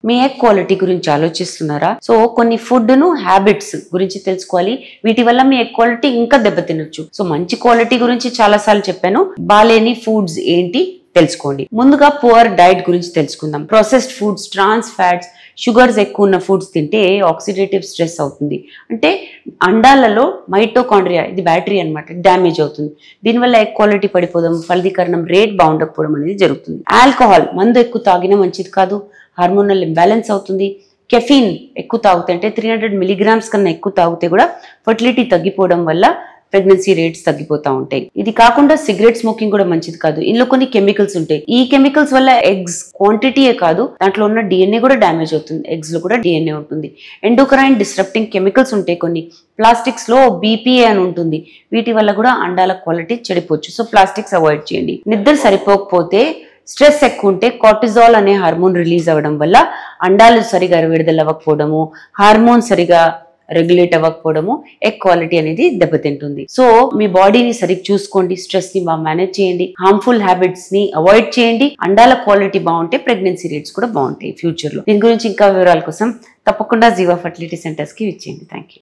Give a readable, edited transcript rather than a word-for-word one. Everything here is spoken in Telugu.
మీ ఎగ్ క్వాలిటీ గురించి ఆలోచిస్తున్నారా? సో కొన్ని ఫుడ్ ను హ్యాబిట్స్ గురించి తెలుసుకోవాలి. వీటి వల్ల మీ ఎగ్ క్వాలిటీ ఇంకా దెబ్బతినొచ్చు. సో మంచి క్వాలిటీ గురించి చాలా సార్లు చెప్పాను. బాలేని ఫుడ్స్ ఏంటి తెలుసుకోండి. ముందుగా పువర్ డైట్ గురించి తెలుసుకుందాం. Processed foods, trans fats, sugars ఎక్కువ ఉన్న ఫుడ్స్ తింటే ఆక్సిడేటివ్ స్ట్రెస్ అవుతుంది. అంటే అండాలలో మైటోకాండ్రియా, ఇది బ్యాటరీ అనమాట, డ్యామేజ్ అవుతుంది. దీనివల్ల ఎగ్ క్వాలిటీ పడిపోవడం, ఫలదీకరణం రేట్ బాగుండకపోవడం అనేది జరుగుతుంది. ఆల్కహాల్, మందు ఎక్కువ తాగినా మంచిది కాదు. హార్మోనల్ ఇంబ్యాలెన్స్ అవుతుంది. కెఫీన్ ఎక్కువ తాగితే, అంటే 300 మిలీగ్రామ్స్ కన్నా ఎక్కువ తాగితే కూడా ఫర్టిలిటీ తగ్గిపోవడం వల్ల ప్రెగ్నెన్సీ రేట్స్ తగ్గిపోతూ ఉంటాయి. ఇది కాకుండా సిగరెట్ స్మోకింగ్ కూడా మంచిది కాదు. ఇందులో కొన్ని కెమికల్స్ ఉంటాయి. ఈ కెమికల్స్ వల్ల ఎగ్స్ క్వాంటిటీయే కాదు, దాంట్లో ఉన్న డిఎన్ఏ కూడా డ్యామేజ్ అవుతుంది. ఎగ్స్ లో కూడా డిఎన్ఏ ఉంటుంది. ఎండోక్రైన్ డిస్రప్టింగ్ కెమికల్స్ ఉంటాయి కొన్ని. ప్లాస్టిక్స్ లో బీపీఏ అని ఉంటుంది. వీటి వల్ల కూడా అండాల క్వాలిటీ చెడిపోవచ్చు. సో ప్లాస్టిక్స్ అవాయిడ్ చేయండి. నిద్ర సరిపోకపోతే, స్ట్రెస్ ఎక్కువ ఉంటే కార్టిజాల్ అనే హార్మోన్ రిలీజ్ అవ్వడం వల్ల అండాలు సరిగా విడుదల అవ్వకపోవడము, హార్మోన్ సరిగా రెగ్యులేట్ అవ్వకపోవడము, ఎగ్ క్వాలిటీ అనేది దెబ్బతింటుంది. సో మీ బాడీని సరిగ్గా చూసుకోండి. స్ట్రెస్ ని బాగా మేనేజ్ చేయండి. హార్మ్ఫుల్ హ్యాబిట్స్ ని అవాయిడ్ చేయండి. అండాల క్వాలిటీ బాగుంటే ప్రెగ్నెన్సీ రేట్స్ కూడా బాగుంటాయి ఫ్యూచర్ లో. దీని గురించి ఇంకా వివరాల కోసం తప్పకుండా జీవా ఫర్టిలిటీ సెంటర్స్ కి విచ్చేయండి. Thank you.